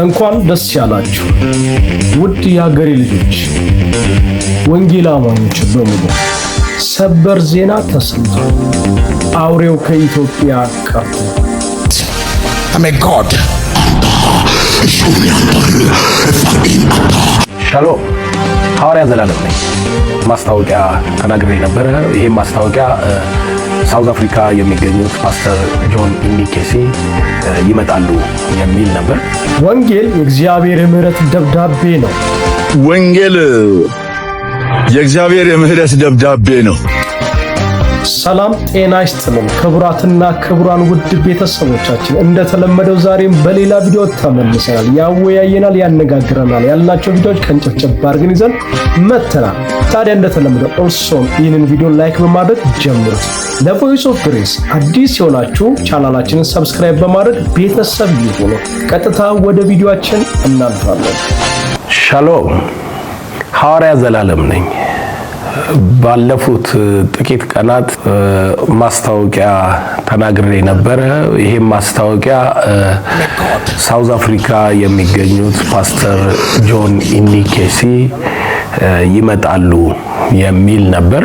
እንኳን ደስ ያላችሁ ውድ የሀገሬ ልጆች፣ ወንጌል አማኞች በሙሉ ሰበር ዜና ተሰምቷል። አውሬው ከኢትዮጵያ ቀርቷል። God. ሻሎም ሐዋርያ ዘላለም ነኝ። ማስታወቂያ ተናግሬ ነበረ። ይሄ ማስታወቂያ ሳውዝ አፍሪካ የሚገኙት ፓስተር ጆን ኢኒኬሲ ይመጣሉ የሚል ነበር። ወንጌል የእግዚአብሔር የምህረት ደብዳቤ ነው። ወንጌል የእግዚአብሔር የምህረት ደብዳቤ ነው። ሰላም ጤና ይስጥልን ክቡራትና ክቡራን ውድ ቤተሰቦቻችን፣ እንደተለመደው ዛሬም በሌላ ቪዲዮ ተመልሰናል። ያወያየናል፣ ያነጋግረናል ያልናቸው ቪዲዮዎች ከንጨብጨብ አድርገን ይዘን መተናል። ታዲያ እንደተለመደው እርሶም ይህንን ቪዲዮ ላይክ በማድረግ ጀምሩት። ለቮይስ ኦፍ ግሬስ አዲስ የሆናችሁ ቻናላችንን ሰብስክራይብ በማድረግ ቤተሰብ ይሁኑ። ቀጥታ ወደ ቪዲዮአችን እናልፋለን። ሻሎም ሐዋርያ ዘላለም ነኝ። ባለፉት ጥቂት ቀናት ማስታወቂያ ተናግሬ ነበረ። ይሄ ማስታወቂያ ሳውዝ አፍሪካ የሚገኙት ፓስተር ጆን ኢኒኬሲ ይመጣሉ የሚል ነበር።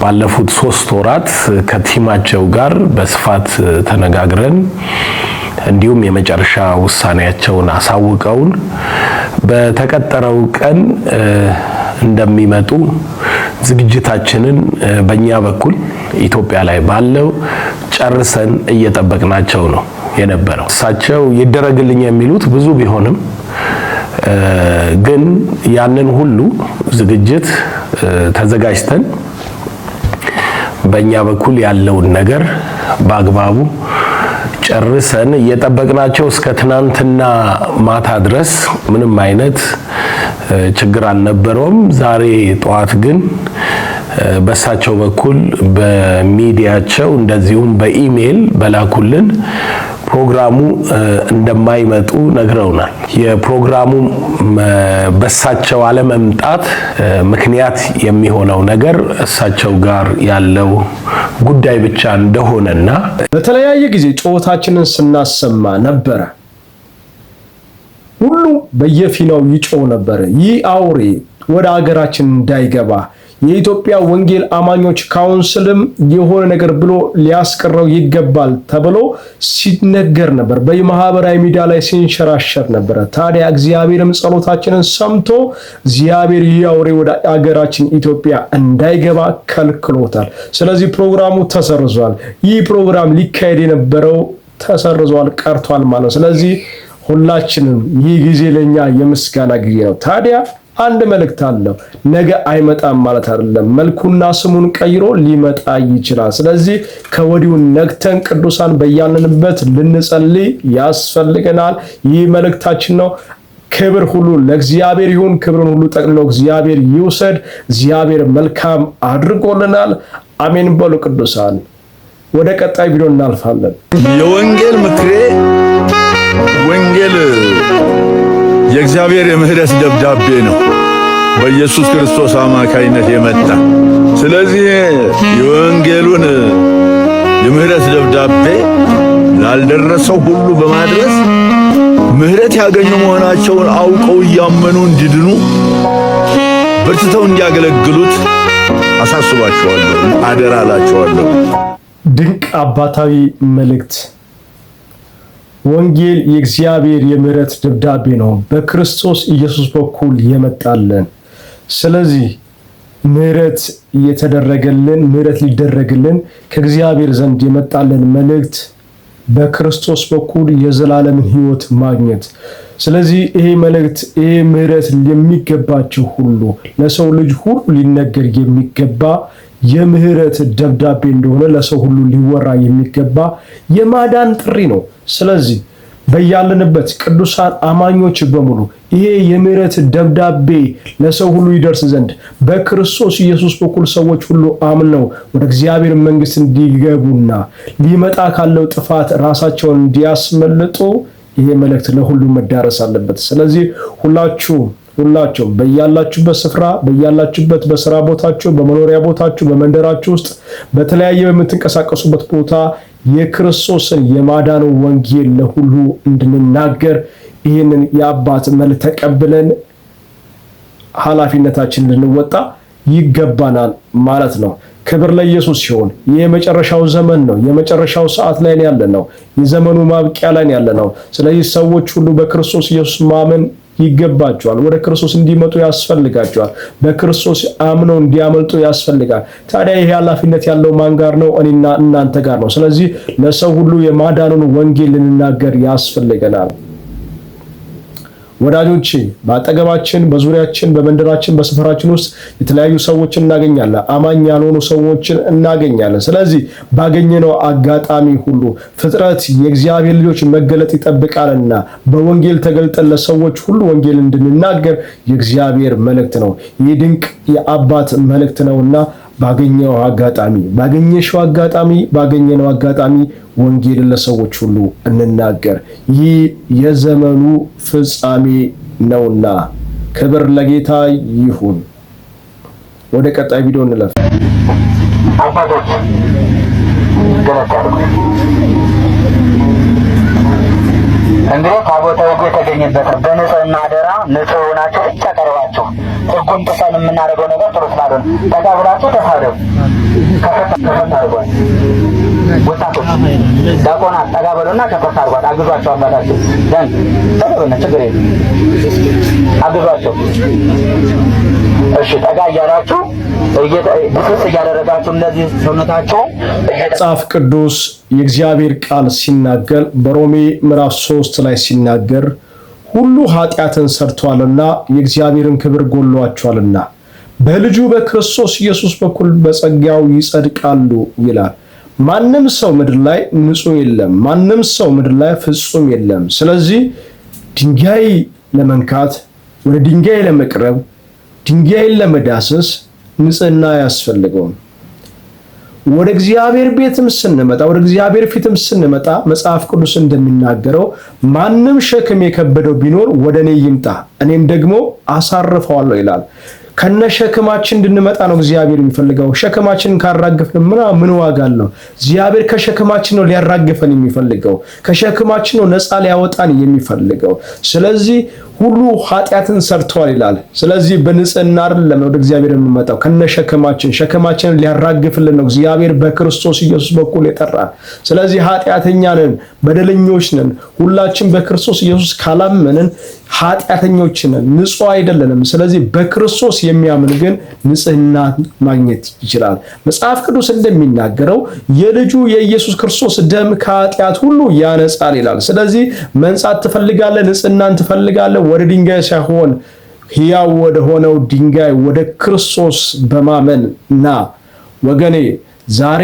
ባለፉት 3 ወራት ከቲማቸው ጋር በስፋት ተነጋግረን እንዲሁም የመጨረሻ ውሳኔያቸውን አሳውቀውን በተቀጠረው ቀን እንደሚመጡ ዝግጅታችንን በእኛ በኩል ኢትዮጵያ ላይ ባለው ጨርሰን እየጠበቅናቸው ነው የነበረው። እሳቸው ይደረግልኝ የሚሉት ብዙ ቢሆንም ግን ያንን ሁሉ ዝግጅት ተዘጋጅተን በእኛ በኩል ያለውን ነገር በአግባቡ ጨርሰን እየጠበቅናቸው እስከ ትናንትና ማታ ድረስ ምንም አይነት ችግር አልነበረውም። ዛሬ ጠዋት ግን በሳቸው በኩል በሚዲያቸው እንደዚሁም በኢሜል በላኩልን ፕሮግራሙ እንደማይመጡ ነግረውናል። የፕሮግራሙ በሳቸው አለመምጣት ምክንያት የሚሆነው ነገር እሳቸው ጋር ያለው ጉዳይ ብቻ እንደሆነና በተለያየ ጊዜ ጩኸታችንን ስናሰማ ነበረ። ሁሉ በየፊናው ይጮህ ነበር። ይህ አውሬ ወደ ሀገራችን እንዳይገባ የኢትዮጵያ ወንጌል አማኞች ካውንስልም የሆነ ነገር ብሎ ሊያስቀረው ይገባል ተብሎ ሲነገር ነበር። በማህበራዊ ሚዲያ ላይ ሲንሸራሸር ነበር። ታዲያ እግዚአብሔርም ጸሎታችንን ሰምቶ እግዚአብሔር ይህ አውሬ ወደ ሀገራችን ኢትዮጵያ እንዳይገባ ከልክሎታል። ስለዚህ ፕሮግራሙ ተሰርዟል። ይህ ፕሮግራም ሊካሄድ የነበረው ተሰርዟል፣ ቀርቷል ማለት ነው። ስለዚህ ሁላችንም ይህ ጊዜ ለኛ የምስጋና ጊዜ ነው። ታዲያ አንድ መልእክት አለው። ነገ አይመጣም ማለት አይደለም። መልኩና ስሙን ቀይሮ ሊመጣ ይችላል። ስለዚህ ከወዲሁ ነግተን ቅዱሳን በያለንበት ልንጸልይ ያስፈልገናል። ይህ መልእክታችን ነው። ክብር ሁሉ ለእግዚአብሔር ይሁን። ክብርን ሁሉ ጠቅልሎ እግዚአብሔር ይውሰድ። እግዚአብሔር መልካም አድርጎልናል። አሜን በሉ ቅዱሳን። ወደ ቀጣይ ቪዲዮ እናልፋለን። የወንጌል ምክሬ ወንጌል የእግዚአብሔር የምህረት ደብዳቤ ነው፣ በኢየሱስ ክርስቶስ አማካይነት የመጣ። ስለዚህ የወንጌሉን የምህረት ደብዳቤ ላልደረሰው ሁሉ በማድረስ ምህረት ያገኙ መሆናቸውን አውቀው እያመኑ እንዲድኑ በርትተው እንዲያገለግሉት አሳስባቸዋለሁ፣ አደራ እላቸዋለሁ። ድንቅ አባታዊ መልእክት። ወንጌል የእግዚአብሔር የምህረት ደብዳቤ ነው፣ በክርስቶስ ኢየሱስ በኩል የመጣልን። ስለዚህ ምህረት እየተደረገልን ምህረት ሊደረግልን ከእግዚአብሔር ዘንድ የመጣልን መልእክት በክርስቶስ በኩል የዘላለምን ሕይወት ማግኘት። ስለዚህ ይሄ መልእክት ይሄ ምህረት የሚገባቸው ሁሉ ለሰው ልጅ ሁሉ ሊነገር የሚገባ የምህረት ደብዳቤ እንደሆነ ለሰው ሁሉ ሊወራ የሚገባ የማዳን ጥሪ ነው። ስለዚህ በያለንበት ቅዱሳን አማኞች በሙሉ ይሄ የምህረት ደብዳቤ ለሰው ሁሉ ይደርስ ዘንድ በክርስቶስ ኢየሱስ በኩል ሰዎች ሁሉ አምነው ወደ እግዚአብሔር መንግሥት እንዲገቡና ሊመጣ ካለው ጥፋት ራሳቸውን እንዲያስመልጡ ይሄ መልእክት ለሁሉ መዳረስ አለበት። ስለዚህ ሁላችሁም በያላችሁበት ስፍራ በያላችሁበት በስራ ቦታችሁ፣ በመኖሪያ ቦታችሁ፣ በመንደራችሁ ውስጥ በተለያየ በምትንቀሳቀሱበት ቦታ የክርስቶስን የማዳኑ ወንጌል ለሁሉ እንድንናገር ይህንን የአባት መልእክት ተቀብለን ኃላፊነታችንን ልንወጣ ይገባናል ማለት ነው። ክብር ለኢየሱስ ሲሆን የመጨረሻው ዘመን ነው። የመጨረሻው ሰዓት ላይ ያለነው የዘመኑ ማብቂያ ላይ ያለነው። ስለዚህ ሰዎች ሁሉ በክርስቶስ ኢየሱስ ማመን ይገባቸዋል። ወደ ክርስቶስ እንዲመጡ ያስፈልጋቸዋል። በክርስቶስ አምነው እንዲያመልጡ ያስፈልጋል። ታዲያ ይሄ ኃላፊነት ያለው ማን ጋር ነው? እኔና እናንተ ጋር ነው። ስለዚህ ለሰው ሁሉ የማዳኑን ወንጌል ልንናገር ያስፈልገናል። ወዳጆቼ በአጠገባችን፣ በዙሪያችን፣ በመንደራችን፣ በሰፈራችን ውስጥ የተለያዩ ሰዎችን እናገኛለን። አማኝ ያልሆኑ ሰዎችን እናገኛለን። ስለዚህ ባገኘነው አጋጣሚ ሁሉ ፍጥረት የእግዚአብሔር ልጆች መገለጥ ይጠብቃልና በወንጌል ተገልጠን ለሰዎች ሁሉ ወንጌል እንድንናገር የእግዚአብሔር መልእክት ነው። ይህ ድንቅ የአባት መልእክት ነውና ባገኘነው አጋጣሚ ወንጌልን ለሰዎች ሁሉ እንናገር። ይህ የዘመኑ ፍጻሜ ነውና ክብር ለጌታ ይሁን። ወደ ቀጣይ ቪዲዮ እንለፍ። አባቶች እንግዲህ ታቦተ ሕጉ የተገኘበት በንጽህና አደራ ንጹህ ሆናችሁ ብቻ ቀርባችሁ ሕጉን ጥሰን የምናደርገው ነገር ጥሩ ስላልሆነ ጠጋ ብላችሁ ተሳደቡ። ከፈት አድርጓል። ወጣቶች ዲያቆናት ጠጋ በሉና ከፈት አድርጓል። አግዟቸው። አባታችሁ ዘንድ ተደበነ ችግር የለም አግዟቸው። እሺ ጠጋ እያላችሁ ብስስ እያደረጋችሁ እነዚህ ሰውነታቸው መጽሐፍ ቅዱስ የእግዚአብሔር ቃል ሲናገር በሮሜ ምዕራፍ 3 ላይ ሲናገር ሁሉ ኃጢአትን ሰርተዋልና የእግዚአብሔርን ክብር ጎድሏቸዋልና በልጁ በክርስቶስ ኢየሱስ በኩል በጸጋው ይጸድቃሉ ይላል። ማንም ሰው ምድር ላይ ንጹህ የለም። ማንም ሰው ምድር ላይ ፍጹም የለም። ስለዚህ ድንጋይ ለመንካት፣ ወደ ድንጋይ ለመቅረብ፣ ድንጋይን ለመዳሰስ ንጽህና ያስፈልገው። ወደ እግዚአብሔር ቤትም ስንመጣ፣ ወደ እግዚአብሔር ፊትም ስንመጣ መጽሐፍ ቅዱስ እንደሚናገረው ማንም ሸክም የከበደው ቢኖር ወደ እኔ ይምጣ እኔም ደግሞ አሳርፈዋለሁ ይላል። ከነ ሸክማችን እንድንመጣ ነው እግዚአብሔር የሚፈልገው። ሸክማችንን ካራገፍን ምን ዋጋ አለው? እግዚአብሔር ከሸክማችን ነው ሊያራግፈን የሚፈልገው። ከሸክማችን ነው ነፃ ሊያወጣን የሚፈልገው። ስለዚህ ሁሉ ኃጢአትን ሰርተዋል ይላል። ስለዚህ በንጽህና አይደለም ወደ እግዚአብሔር የምንመጣው፣ ከነ ሸክማችንን ሊያራግፍልን ነው እግዚአብሔር በክርስቶስ ኢየሱስ በኩል የጠራን። ስለዚህ ኃጢአተኛ ነን፣ በደለኞች ነን። ሁላችን በክርስቶስ ኢየሱስ ካላመንን ኃጢአተኞች ነን፣ ንጹህ አይደለንም። ስለዚህ በክርስቶስ የሚያምን ግን ንጽህና ማግኘት ይችላል። መጽሐፍ ቅዱስ እንደሚናገረው የልጁ የኢየሱስ ክርስቶስ ደም ከኃጢአት ሁሉ ያነጻል ይላል። ስለዚህ መንጻት ትፈልጋለህ? ንጽህናን ትፈልጋለህ? ወደ ድንጋይ ሳይሆን ሕያው ወደ ሆነው ድንጋይ ወደ ክርስቶስ በማመን ና ወገኔ። ዛሬ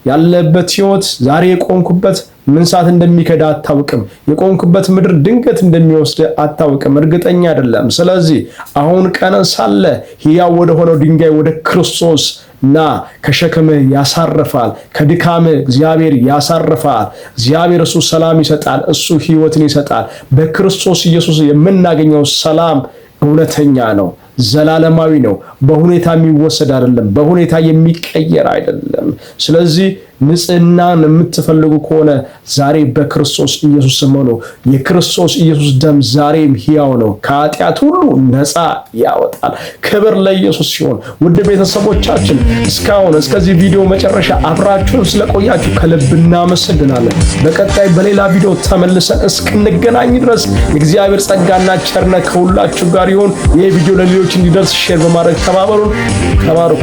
ያለበት ህይወት፣ ዛሬ የቆምኩበት ምን ሰዓት እንደሚከዳ አታውቅም። የቆምኩበት ምድር ድንገት እንደሚወስድ አታውቅም፣ እርግጠኛ አይደለም። ስለዚህ አሁን ቀን ሳለ ሕያው ወደ ሆነው ድንጋይ ወደ ክርስቶስ ና። ከሸክምህ ያሳርፋል፣ ከድካምህ እግዚአብሔር ያሳርፋል። እግዚአብሔር እሱ ሰላም ይሰጣል፣ እሱ ህይወትን ይሰጣል። በክርስቶስ ኢየሱስ የምናገኘው ሰላም እውነተኛ ነው፣ ዘላለማዊ ነው። በሁኔታ የሚወሰድ አይደለም፣ በሁኔታ የሚቀየር አይደለም። ስለዚህ ንጽህናን የምትፈልጉ ከሆነ ዛሬ በክርስቶስ ኢየሱስ ስም ነው። የክርስቶስ ኢየሱስ ደም ዛሬም ሕያው ነው፣ ከኃጢአት ሁሉ ነፃ ያወጣል። ክብር ለኢየሱስ ሲሆን ውድ ቤተሰቦቻችን እስካሁን እስከዚህ ቪዲዮ መጨረሻ አብራችሁን ስለቆያችሁ ከልብ እናመሰግናለን። በቀጣይ በሌላ ቪዲዮ ተመልሰን እስክንገናኝ ድረስ የእግዚአብሔር ጸጋና ቸርነት ከሁላችሁ ጋር ይሁን። ይህ ቪዲዮ ለሌሎች እንዲደርስ ሼር በማድረግ ተባበሩን። ተባረኩ።